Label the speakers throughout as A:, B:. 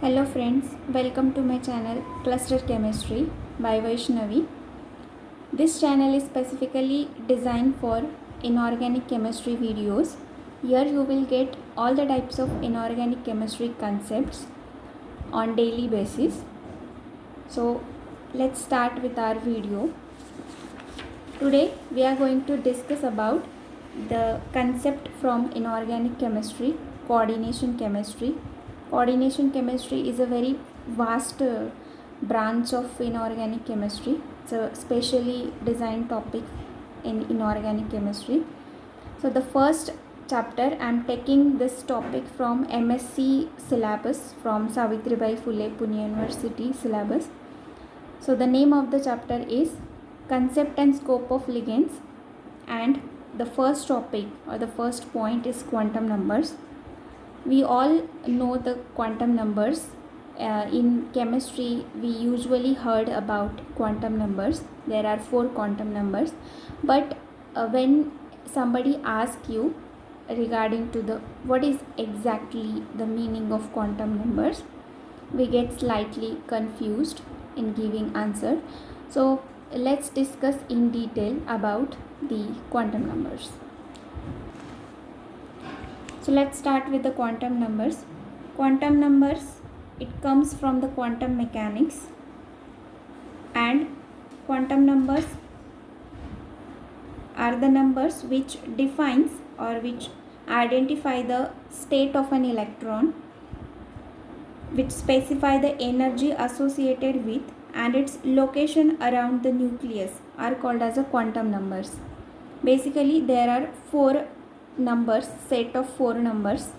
A: Hello friends, welcome to my channel Cluster Chemistry by Vaishnavi. This channel is specifically designed for inorganic chemistry videos. Here you will get all the types of inorganic chemistry concepts on daily basis. So let's start with our video. Today we are going to discuss about the concept from inorganic chemistry, coordination chemistry. Coordination chemistry is a very vast branch of inorganic chemistry. It's a specially designed topic in inorganic chemistry. So the first chapter, I am taking this topic from MSc syllabus from Savitribai Phule Pune University syllabus. So the name of the chapter is Concept and Scope of Ligands, and the first topic or the first point is quantum numbers. We all know the quantum numbers. In chemistry, we usually heard about quantum numbers. There are 4 quantum numbers. But when somebody asks you regarding to the what is exactly the meaning of quantum numbers, we get slightly confused in giving answer. So let's discuss in detail about the quantum numbers. So let's start with the quantum numbers. Quantum numbers, it comes from the quantum mechanics, and quantum numbers are the numbers which defines or which identify the state of an electron, which specify the energy associated with and its location around the nucleus are called as a quantum numbers. Basically there are 4 numbers, set of 4 numbers.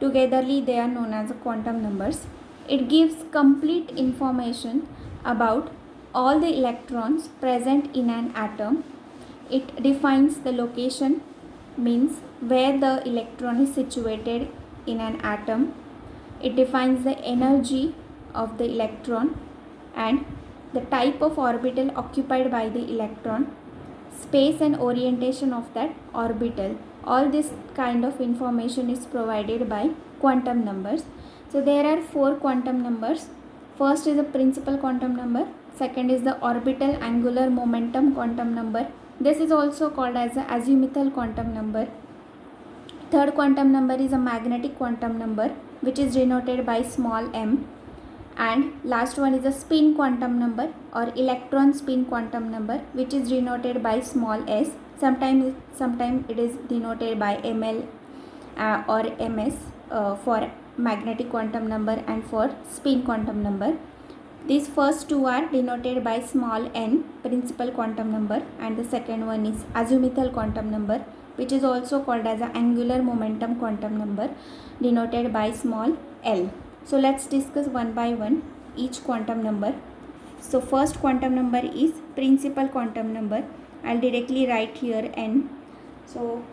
A: Togetherly they are known as quantum numbers. It gives complete information about all the electrons present in an atom. It defines the location, means where the electron is situated in an atom. It defines the energy of the electron and the type of orbital occupied by the electron, space and orientation of that orbital. All this kind of information is provided by quantum numbers. So there are 4 quantum numbers. First is the principal quantum number. Second is the orbital angular momentum quantum number. This is also called as the azimuthal quantum number. Third quantum number is a magnetic quantum number, which is denoted by small m. And last one is a spin quantum number or electron spin quantum number, which is denoted by small s. Sometimes it is denoted by ml or ms for magnetic quantum number and for spin quantum number. These first 2 are denoted by small n, principal quantum number, and the second one is azimuthal quantum number, which is also called as an angular momentum quantum number, denoted by small l. So let's discuss one by one each quantum number. So first quantum number is principal quantum number. I'll directly write here n. So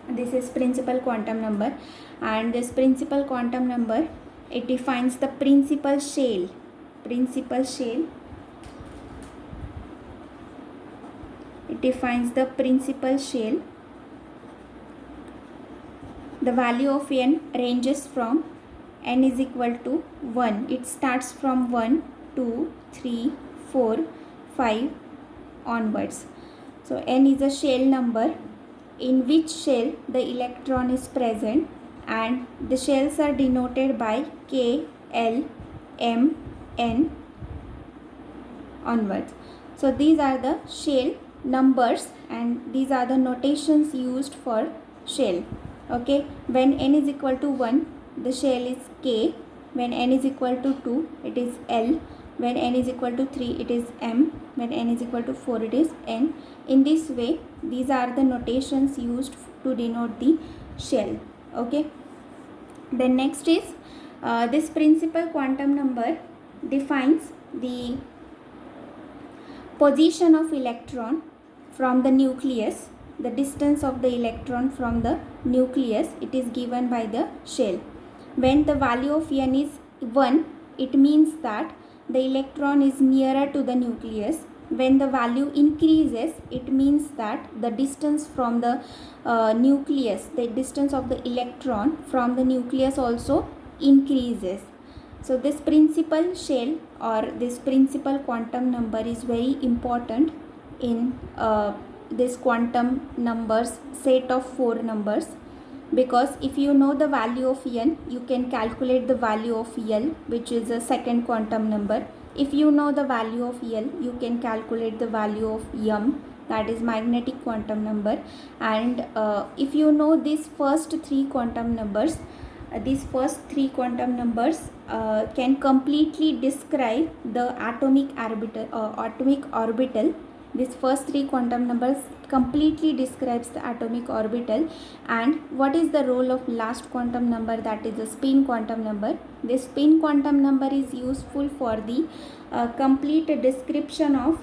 A: this is principal quantum number, and this principal quantum number, it defines the principal shell. It defines the principal shell. The value of n ranges from n is equal to 1. It starts from 1, 2, 3, 4, 5 onwards. So n is a shell number in which shell the electron is present, and the shells are denoted by K, L, M, N onwards. So these are the shell numbers and these are the notations used for shell. Okay, when n is equal to 1, the shell is K. When n is equal to 2, it is L. When n is equal to 3, it is M. When n is equal to 4, it is N. In this way, these are the notations used to denote the shell. Okay. Then next is this principal quantum number defines the position of electron from the nucleus. The distance of the electron from the nucleus, it is given by the shell. When the value of n is 1, it means that the electron is nearer to the nucleus. When the value increases, it means that the distance from the nucleus, the distance of the electron from the nucleus also increases. So this principal shell or this principal quantum number is very important in this quantum numbers set of 4 numbers, because if you know the value of n, you can calculate the value of L, which is a second quantum number. If you know the value of L, you can calculate the value of M, that is magnetic quantum number. And if you know these first 3 quantum numbers, can completely describe the atomic orbital. These first 3 quantum numbers completely describes the atomic orbital. And what is the role of last quantum number, that is the spin quantum number. This spin quantum number is useful for the complete description of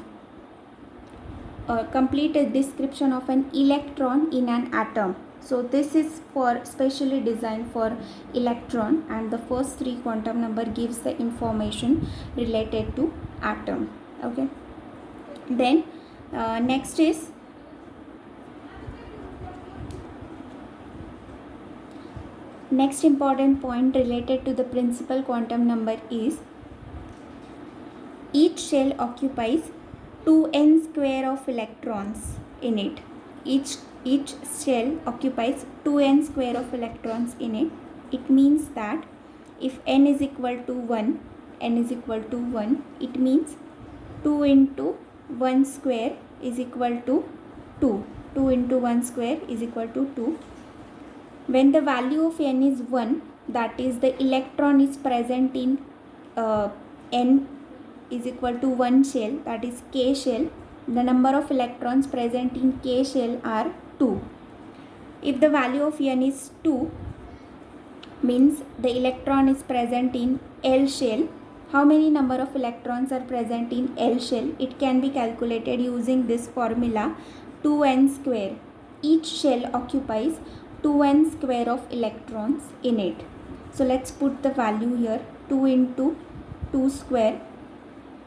A: an electron in an atom. So this is for specially designed for electron, and the first 3 quantum number gives the information related to atom. Okay, then next important point related to the principal quantum number is each shell occupies 2n square of electrons in it. Each shell occupies 2n square of electrons in it. It means that if n is equal to 1, it means 2 into 1 square is equal to 2. 2 into 1 square is equal to 2. When the value of n is 1, that is the electron is present in n is equal to 1 shell, that is k shell. The number of electrons present in k shell are 2. If the value of n is 2, means the electron is present in L shell. How many number of electrons are present in L shell? It can be calculated using this formula 2n square. Each shell occupies 2n square of electrons in it. So let's put the value here, 2 into 2 square.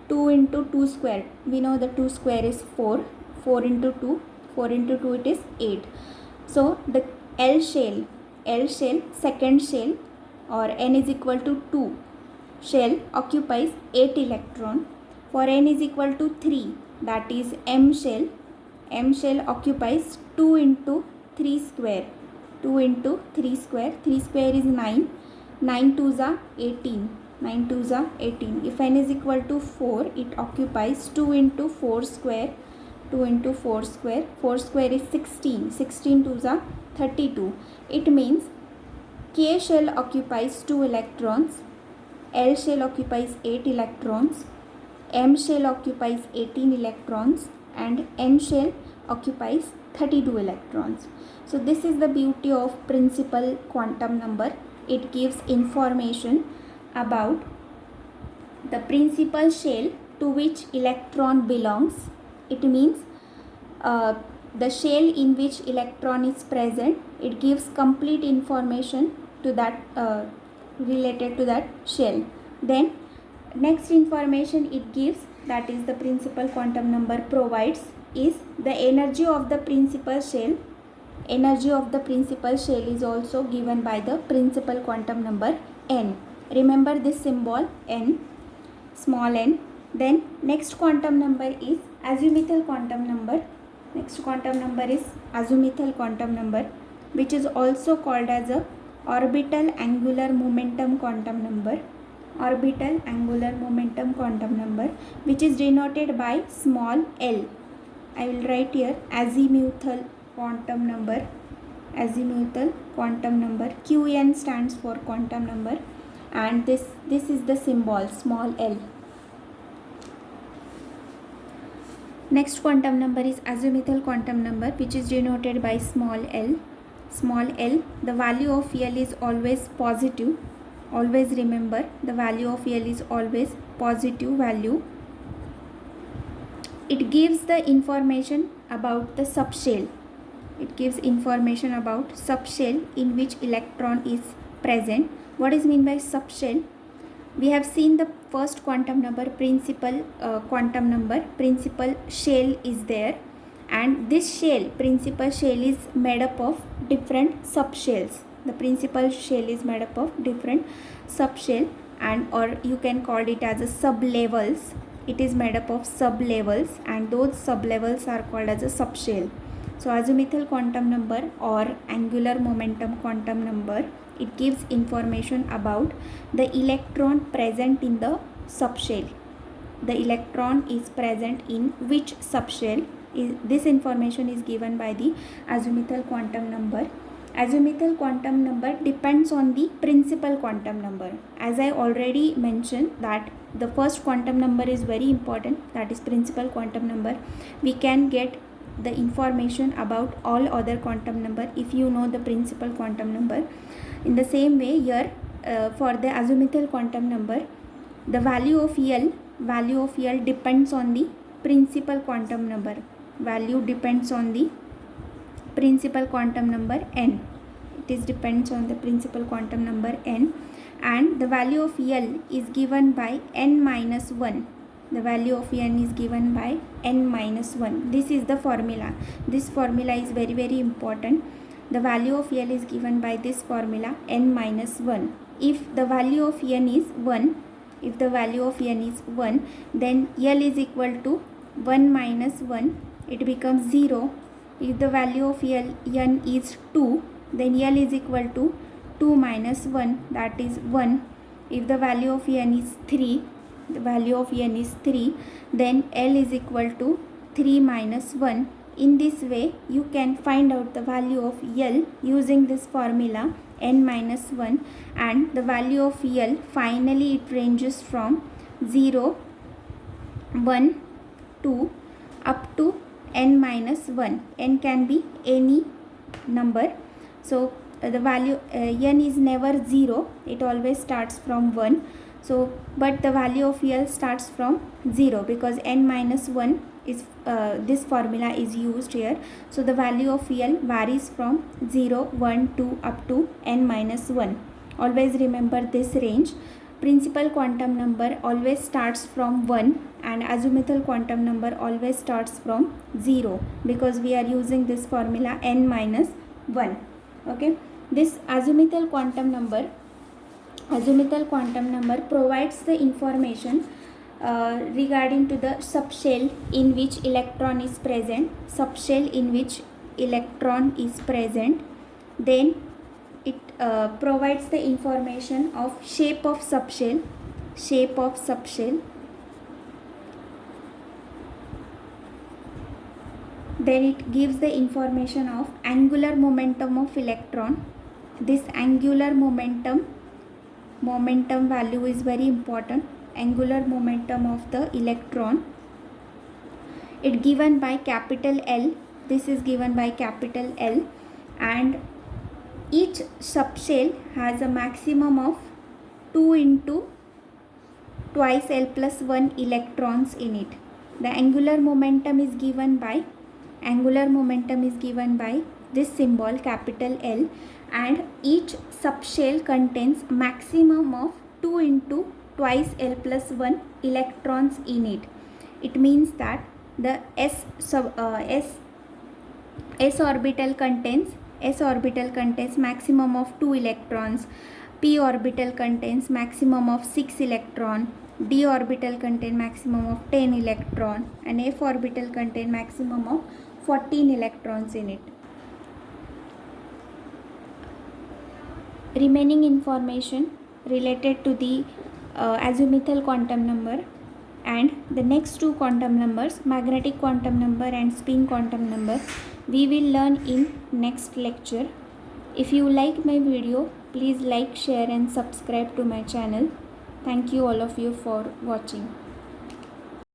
A: 2 into 2 square, we know the 2 square is 4. 4 into 2 it is 8. So the L shell second shell, or n is equal to 2 shell occupies 8 electron. For n is equal to 3, that is M shell occupies 2 into 3 square. 2 into 3 square, 3 square is 9. 9 2s are 18. 9 2s are 18. If n is equal to 4, it occupies 2 into 4 square. 2 into 4 square. 4 square is 16. 16 2s are 32. It means K shell occupies 2 electrons. L shell occupies 8 electrons. M shell occupies 18 electrons. And N shell occupies 32 electrons. So this is the beauty of principal quantum number. It gives information about the principal shell to which electron belongs. It means the shell in which electron is present. It gives complete information to that related to that shell. Then next information it gives, that is the principal quantum number provides, is the energy of the principal shell. Energy of the principal shell is also given by the principal quantum number n. Remember this symbol n, small n. Then next quantum number is azimuthal quantum number. Next quantum number is azimuthal quantum number, which is also called as a orbital angular momentum quantum number. Orbital angular momentum quantum number, which is denoted by small l. I will write here azimuthal quantum number. Azimuthal quantum number. Qn stands for quantum number, and this is the symbol small l. Next quantum number is azimuthal quantum number, which is denoted by small l. Small l, the value of L is always positive. Always remember, the value of L is always positive value. It gives the information about the subshell. It gives information about subshell in which electron is present. What is meant by subshell? We have seen the first quantum number, principal quantum number. Principal shell is there, and this shell, principal shell, is made up of different subshells. The principal shell is made up of different subshell, and or you can call it as a sub-levels. It is made up of sub-levels, and those sub-levels are called as a subshell. So azimuthal quantum number or angular momentum quantum number, it gives information about the electron present in the subshell. The electron is present in which subshell. This information is given by the azimuthal quantum number. Azimuthal quantum number depends on the principal quantum number. As I already mentioned that the first quantum number is very important, that is principal quantum number. We can get the information about all other quantum number if you know the principal quantum number. In the same way here, for the azimuthal quantum number, the value of L depends on the principal quantum number. Value depends on the principal quantum number n. It is depends on the principal quantum number n, and the value of L is given by n minus 1. The value of n is given by n minus 1. This is the formula. This formula is very, very important. The value of L is given by this formula n minus 1. If the value of n is 1, then L is equal to 1 minus 1. It becomes 0. If the value of n is 2, then L is equal to 2 minus 1, that is 1. If the value of n is 3, then L is equal to 3 minus 1. In this way, you can find out the value of L using this formula n minus 1, and the value of L finally it ranges from 0, 1, 2 up to n minus 1. N can be any number. So the value n is never 0, it always starts from 1. So but the value of L starts from 0 because n minus 1 is this formula is used here. So the value of L varies from 0, 1, 2 up to n minus 1. Always remember this range. Principal quantum number always starts from 1 and azimuthal quantum number always starts from 0 because we are using this formula n minus 1. Okay, this azimuthal quantum number provides the information regarding to the subshell in which electron is present. Then it provides the information of shape of subshell. Then it gives the information of angular momentum of electron. This angular momentum value is very important. Angular momentum of the electron, it given by capital L. This is given by capital L, and each subshell has a maximum of 2 into twice L plus 1 electrons in it. The angular momentum is given by this symbol capital L, and each subshell contains maximum of 2 into twice L plus 1 electrons in it. It means that the S orbital contains maximum of 2 electrons, p orbital contains maximum of 6 electron, d orbital contains maximum of 10 electron, and f orbital contains maximum of 14 electrons in it. Remaining information related to the azimuthal quantum number and the next two quantum numbers, magnetic quantum number and spin quantum number, we will learn in next lecture. If you like my video, please like, share and subscribe to my channel. Thank you all of you for watching.